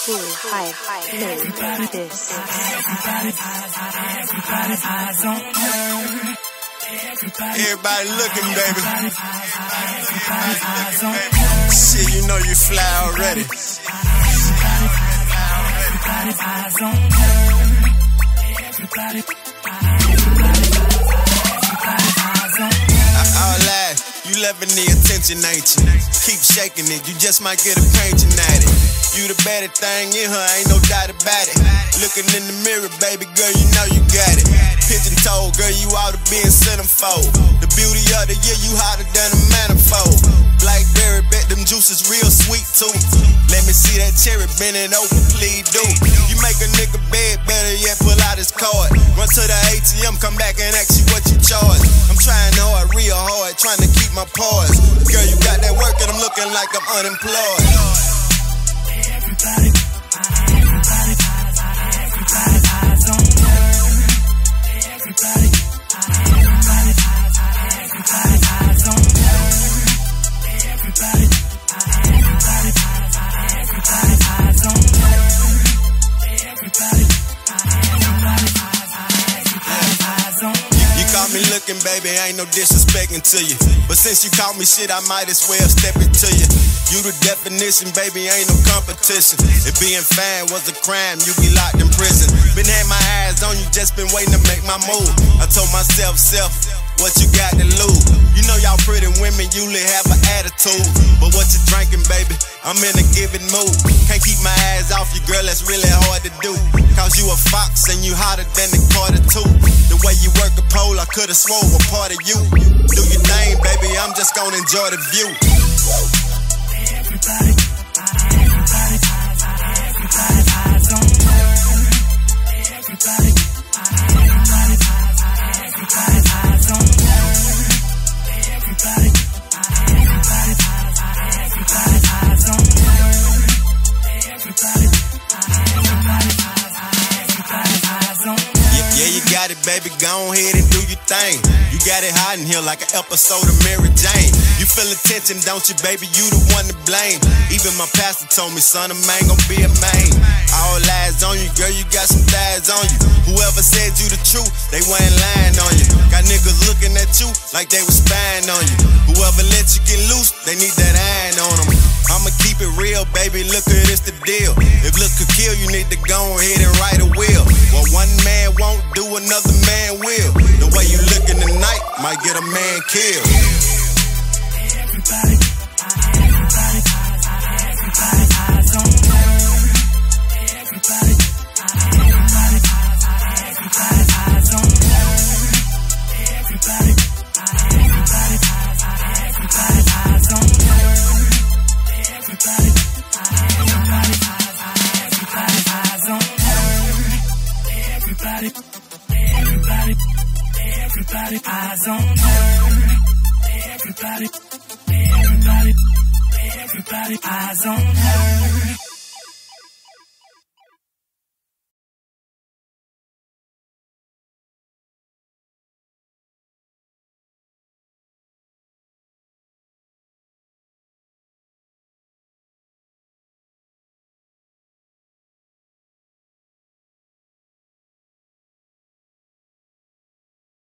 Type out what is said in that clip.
cool, hype, like this. Everybody looking, baby. Shit, you know you fly already. All that, you loving the attention, ain't you? Keep shaking it, you just might get a painting at it. You the better thing in her, ain't no doubt about it. Looking in the mirror, baby girl, you know you got it. Pigeon-toed, girl, you ought to be in centerfold. The beauty of the year, you hotter than a manifold. Blackberry, bet them juices real sweet too. Let me see that cherry bending over, please do. You make a nigga bed, better yet pull out his card. Run to the ATM, come back and ask you what you charge. I'm trying hard, real hard, trying to keep my pause. Girl, you got that work and I'm looking like I'm unemployed. Everybody eyes on her. Everybody eyes on her. Everybody eyes on her. Everybody eyes on her. You caught me looking, baby, ain't no disrespecting to you. But since you caught me shit, I might as well step into you. You the definition, baby, ain't no competition. If being fine was a crime, you be locked in prison. Been had my eyes on you, just been waiting to make my move. I told myself, what you got to lose? You know y'all pretty women usually have an attitude. But what you drinking, baby? I'm in a giving mood. Can't keep my eyes off you, girl, that's really hard to do. Cause you a fox and you hotter than the Carter 2. The way you work a pole, I could've swore a part of you. Do your thing, baby, I'm just gonna enjoy the view. Everybody eyes on her. Everybody eyes on her. Everybody eyes on her. Everybody eyes on her. Yeah, you got it, baby, go ahead and do your thing. You got it hot in here like an episode of Mary Jane. You feel attention, don't you, baby? You the one to blame. Even my pastor told me, son, a man gon' be a man. All eyes on you, girl, you got some thighs on you. Whoever said you the truth, they wasn't lying on you. Got niggas looking at you like they was spying on you. Whoever let you get loose, they need that iron on them. I'ma keep it real, baby, look at this the deal. If look could kill, you need to go ahead and write a will. What one man won't do, another man will. The way you looking tonight might get a man killed. Everybody eyes on her. Everybody eyes on her. Everybody eyes on her. Everybody eyes on her. Everybody eyes on her. Everybody eyes on her.